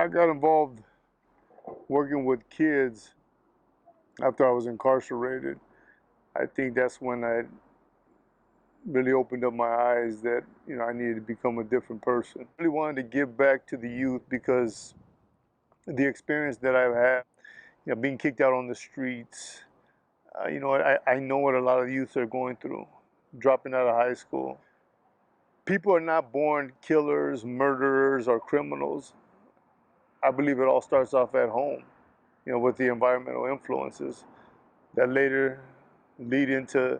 I got involved working with kids after I was incarcerated. I think that's when I really opened up my eyes that I needed to become a different person. I really wanted to give back to the youth because the experience that I've had, being kicked out on the streets, I know what a lot of youth are going through, dropping out of high school. People are not born killers, murderers, or criminals. I believe it all starts off at home, with the environmental influences that later lead into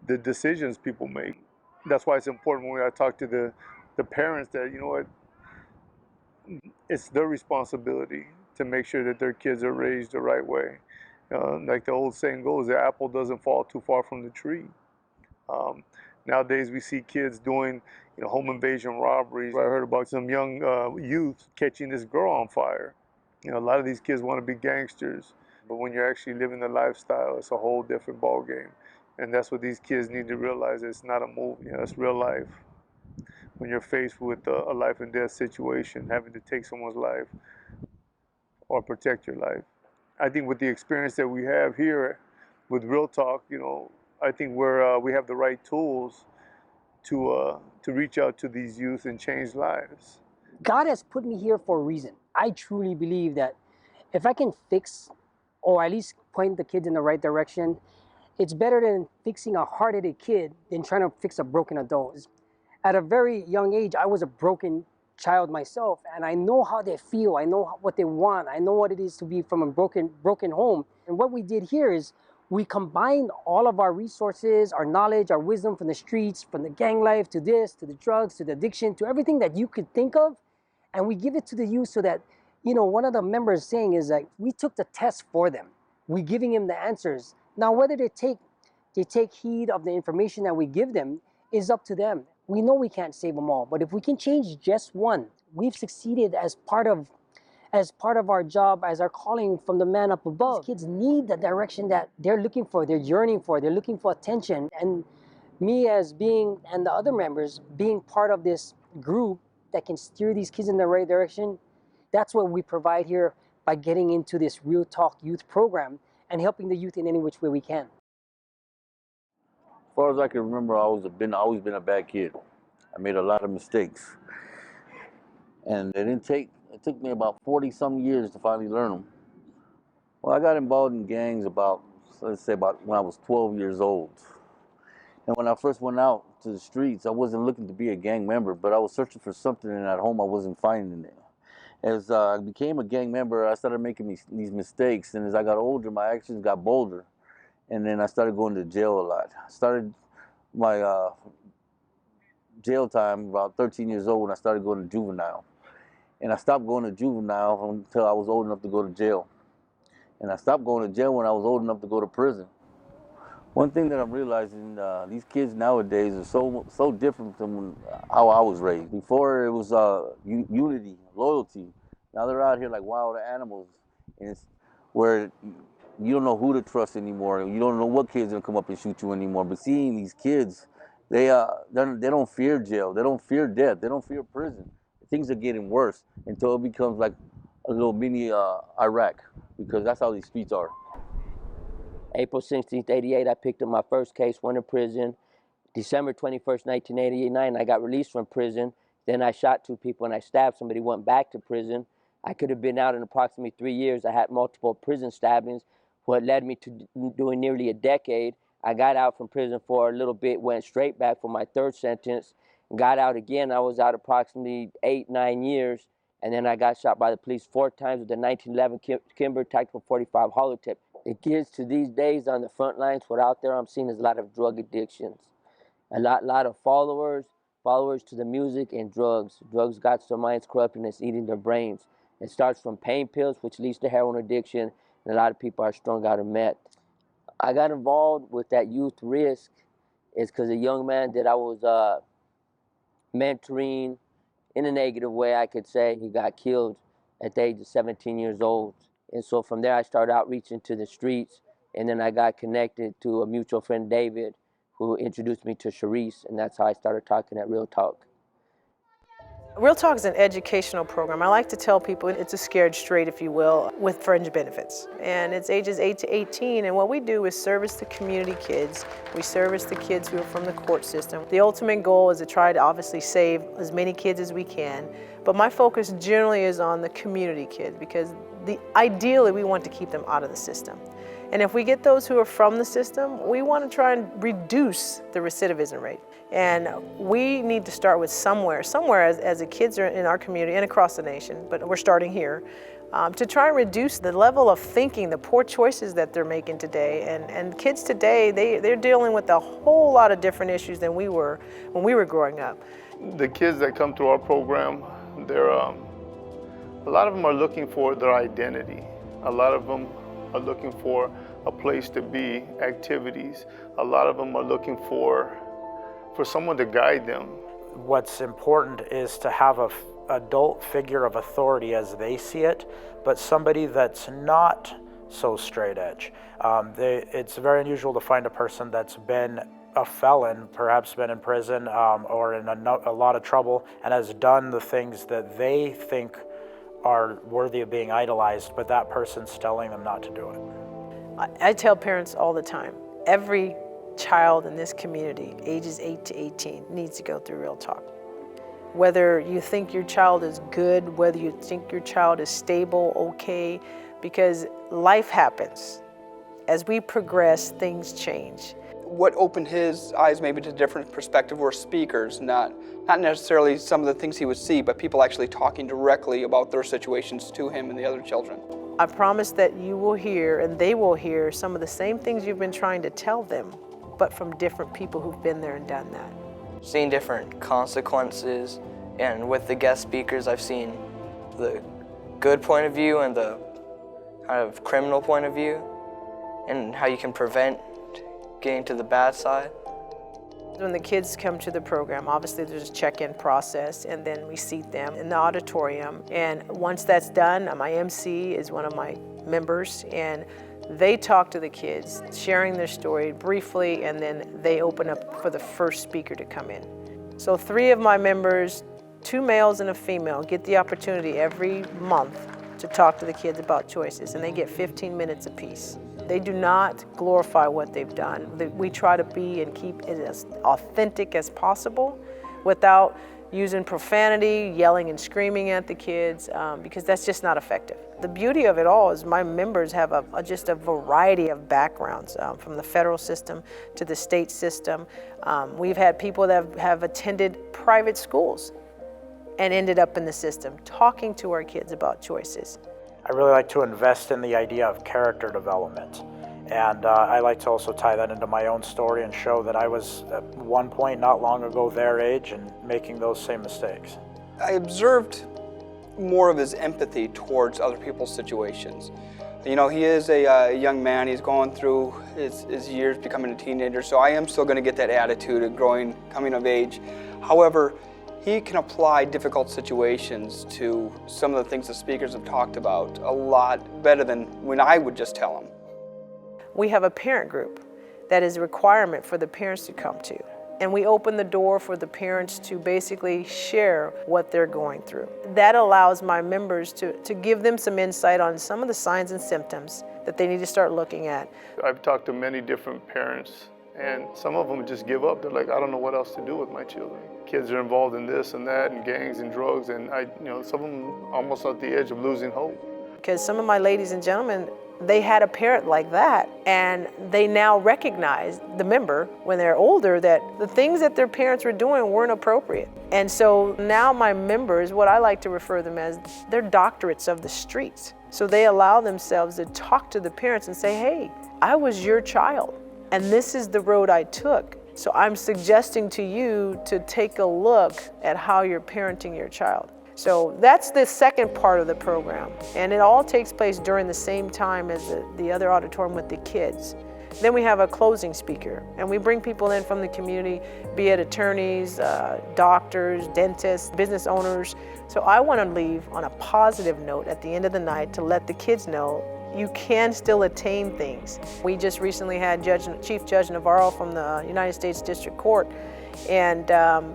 the decisions people make. That's why it's important when I talk to the parents that, what, it's their responsibility to make sure that their kids are raised the right way. Like the old saying goes, the apple doesn't fall too far from the tree. Um, Nowadays, we see kids doing, home invasion robberies. I heard about some young youth catching this girl on fire. A lot of these kids want to be gangsters, but when you're actually living the lifestyle, it's a whole different ball game. And that's what these kids need to realize. It's not a movie. It's real life. When you're faced with a life and death situation, having to take someone's life or protect your life. I think with the experience that we have here with Real Talk, I think we have the right tools to reach out to these youth and change lives. God has put me here for a reason. I truly believe that if I can fix or at least point the kids in the right direction, it's better than fixing a hard-headed kid than trying to fix a broken adult. At a very young age, I was a broken child myself, and I know how they feel. I know what they want. I know what it is to be from a broken home. And what we did here is we combined all of our resources, our knowledge, our wisdom from the streets, from the gang life to this, to the drugs, to the addiction, to everything that you could think of, and we give it to the youth so that, one of the members saying is like, we took the test for them. We're giving them the answers. Now, whether they take heed of the information that we give them is up to them. We know we can't save them all, but if we can change just one, we've succeeded as part of our job, as our calling from the man up above. These kids need the direction that they're looking for, they're yearning for, they're looking for attention. And me and the other members being part of this group that can steer these kids in the right direction, that's what we provide here by getting into this Real Talk Youth program and helping the youth in any which way we can. As far as I can remember, I always been a bad kid. I made a lot of mistakes, and it took me about 40 some years to finally learn them. Well, I got involved in gangs let's say about when I was 12 years old. And when I first went out to the streets, I wasn't looking to be a gang member, but I was searching for something, and at home I wasn't finding it. As I became a gang member, I started making these mistakes, and as I got older, my actions got bolder. And then I started going to jail a lot. I started my jail time about 13 years old when I started going to juvenile. And I stopped going to juvenile until I was old enough to go to jail. And I stopped going to jail when I was old enough to go to prison. One thing that I'm realizing, these kids nowadays are so different from how I was raised. Before it was unity, loyalty. Now they're out here like wild animals, and it's where you don't know who to trust anymore. You don't know what kid's gonna come up and shoot you anymore. But seeing these kids, they don't fear jail, they don't fear death, they don't fear prison. Things are getting worse until it becomes like a little mini Iraq, because that's how these streets are. April 16th, 88, I picked up my first case, went to prison. December 21st, 1989, I got released from prison. Then I shot 2 people and I stabbed somebody, went back to prison. I could have been out in approximately 3 years. I had multiple prison stabbings, what led me to doing nearly a decade. I got out from prison for a little bit, went straight back for my 3rd sentence, got out again. I was out approximately 8, 9 years, and then I got shot by the police 4 times with the 1911 Kimber Tactical 45 hollow tip. The kids to these days on the front lines, what out there I'm seeing is a lot of drug addictions. A lot of followers to the music and drugs. Drugs got their minds corrupt and it's eating their brains. It starts from pain pills, which leads to heroin addiction, and a lot of people are strung out of meth. I got involved with that youth risk is because a young man that I was mentoring in a negative way, I could say, he got killed at the age of 17 years old. And so from there, I started outreaching to the streets, and then I got connected to a mutual friend, David, who introduced me to Sharice, and that's how I started talking at Real Talk. Real Talk is an educational program. I like to tell people it's a scared straight, if you will, with fringe benefits. And it's ages 8 to 18, and what we do is service the community kids. We service the kids who are from the court system. The ultimate goal is to try to obviously save as many kids as we can, but my focus generally is on the community kids because ideally we want to keep them out of the system. And if we get those who are from the system, we want to try and reduce the recidivism rate. And we need to start with somewhere as the kids are in our community and across the nation, but we're starting here, to try and reduce the level of thinking, the poor choices that they're making today. And kids today, they're dealing with a whole lot of different issues than we were when we were growing up. The kids that come through our program, a lot of them are looking for their identity. A lot of them are looking for a place to be, activities. A lot of them are looking for someone to guide them. What's important is to have an adult figure of authority as they see it, but somebody that's not so straight edge. It's very unusual to find a person that's been a felon, perhaps been in prison or in a lot of trouble, and has done the things that they think are worthy of being idolized, but that person's telling them not to do it. I tell parents all the time, every child in this community, ages 8 to 18, needs to go through Real Talk. Whether you think your child is good, whether you think your child is stable, okay, because life happens. As we progress, things change. What opened his eyes maybe to different perspective were speakers, not necessarily some of the things he would see, but people actually talking directly about their situations to him and the other children. I promise that you will hear and they will hear some of the same things you've been trying to tell them, but from different people who've been there and done that. Seeing different consequences, and with the guest speakers I've seen the good point of view and the kind of criminal point of view, and how you can prevent getting to the bad side. When the kids come to the program, obviously there's a check-in process, and then we seat them in the auditorium. And once that's done, my MC is one of my members, and they talk to the kids, sharing their story briefly, and then they open up for the first speaker to come in. So 3 of my members, 2 males and a female, get the opportunity every month to talk to the kids about choices, and they get 15 minutes apiece. They do not glorify what they've done. We try to be and keep it as authentic as possible without using profanity, yelling and screaming at the kids, because that's just not effective. The beauty of it all is my members have just a variety of backgrounds, from the federal system to the state system. We've had people that have attended private schools and ended up in the system, talking to our kids about choices. I really like to invest in the idea of character development. And I like to also tie that into my own story and show that I was at one point not long ago their age and making those same mistakes. I observed more of his empathy towards other people's situations. You know, he is a young man, he's going through his years becoming a teenager, so I am still going to get that attitude of growing, coming of age. However, he can apply difficult situations to some of the things the speakers have talked about a lot better than when I would just tell him. We have a parent group that is a requirement for the parents to come to. And we open the door for the parents to basically share what they're going through. That allows my members to give them some insight on some of the signs and symptoms that they need to start looking at. I've talked to many different parents, and some of them just give up. They're like, I don't know what else to do with my children. Kids are involved in this and that, and gangs and drugs, and some of them almost at the edge of losing hope. Because some of my ladies and gentlemen, they had a parent like that, and they now recognize, the member, when they're older, that the things that their parents were doing weren't appropriate. And so now my members, what I like to refer them as, they're doctorates of the streets. So they allow themselves to talk to the parents and say, hey, I was your child, and this is the road I took. So I'm suggesting to you to take a look at how you're parenting your child. So that's the second part of the program, and it all takes place during the same time as the other auditorium with the kids. Then we have a closing speaker, and we bring people in from the community, be it attorneys, doctors, dentists, business owners. So I want to leave on a positive note at the end of the night to let the kids know you can still attain things. We just recently had Chief Judge Navarro from the United States District Court, And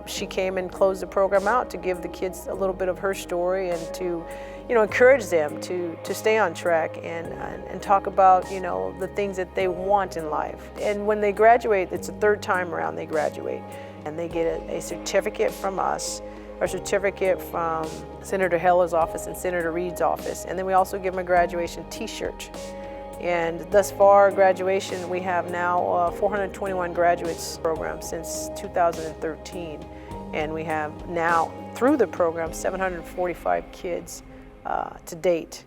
she came and closed the program out to give the kids a little bit of her story and to, encourage them to stay on track and talk about, the things that they want in life. And when they graduate, it's the third time around they graduate, and they get a certificate from us, a certificate from Senator Heller's office and Senator Reed's office, and then we also give them a graduation t-shirt. And thus far, graduation, we have now 421 graduates program since 2013. And we have now, through the program, 745 kids to date.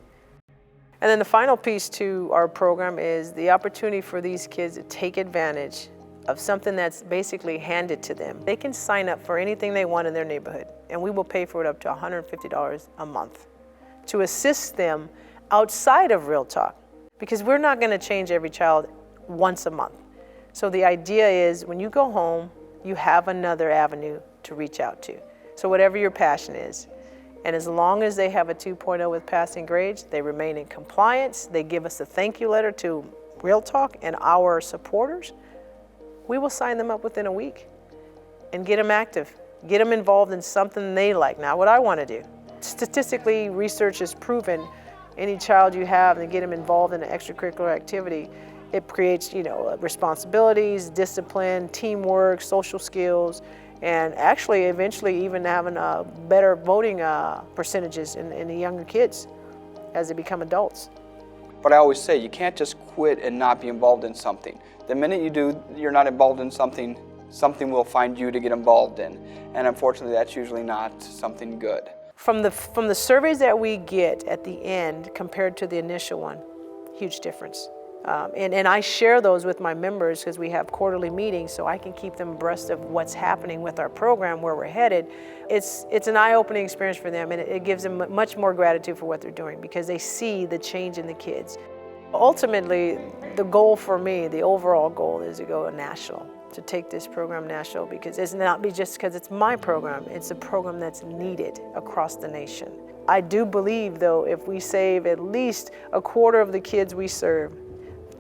And then the final piece to our program is the opportunity for these kids to take advantage of something that's basically handed to them. They can sign up for anything they want in their neighborhood, and we will pay for it up to $150 a month to assist them outside of Real Talk. Because we're not going to change every child once a month. So the idea is when you go home, you have another avenue to reach out to. So whatever your passion is, and as long as they have a 2.0 with passing grades, they remain in compliance, they give us a thank you letter to Real Talk and our supporters, we will sign them up within a week and get them active, get them involved in something they like. Now, what I want to do. Statistically, research has proven any child you have and get them involved in an extracurricular activity, it creates, responsibilities, discipline, teamwork, social skills, and actually eventually even having better voting percentages in the younger kids as they become adults. But I always say you can't just quit and not be involved in something. The minute you're not involved in something, something will find you to get involved in. And unfortunately, that's usually not something good. From the surveys that we get at the end compared to the initial one, huge difference. And I share those with my members because we have quarterly meetings so I can keep them abreast of what's happening with our program, where we're headed. It's an eye-opening experience for them, and it gives them much more gratitude for what they're doing because they see the change in the kids. Ultimately, the goal for me, the overall goal is to go national, to take this program national, because it's not just because it's my program, it's a program that's needed across the nation. I do believe, though, if we save at least a quarter of the kids we serve,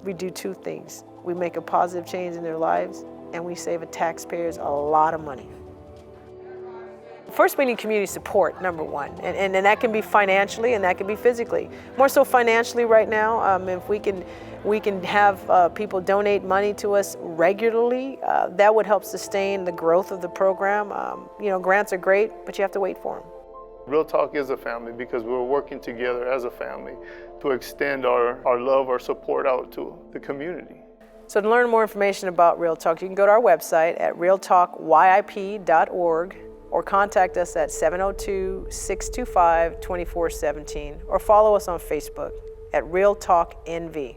we do two things. We make a positive change in their lives, and we save the taxpayers a lot of money. First, we need community support, number one, and that can be financially and that can be physically. More so financially right now, if we can have people donate money to us regularly, that would help sustain the growth of the program. Grants are great, but you have to wait for them. Real Talk is a family because we're working together as a family to extend our love, our support out to the community. So to learn more information about Real Talk, you can go to our website at realtalkyip.org or contact us at 702-625-2417 or follow us on Facebook at Real Talk NV.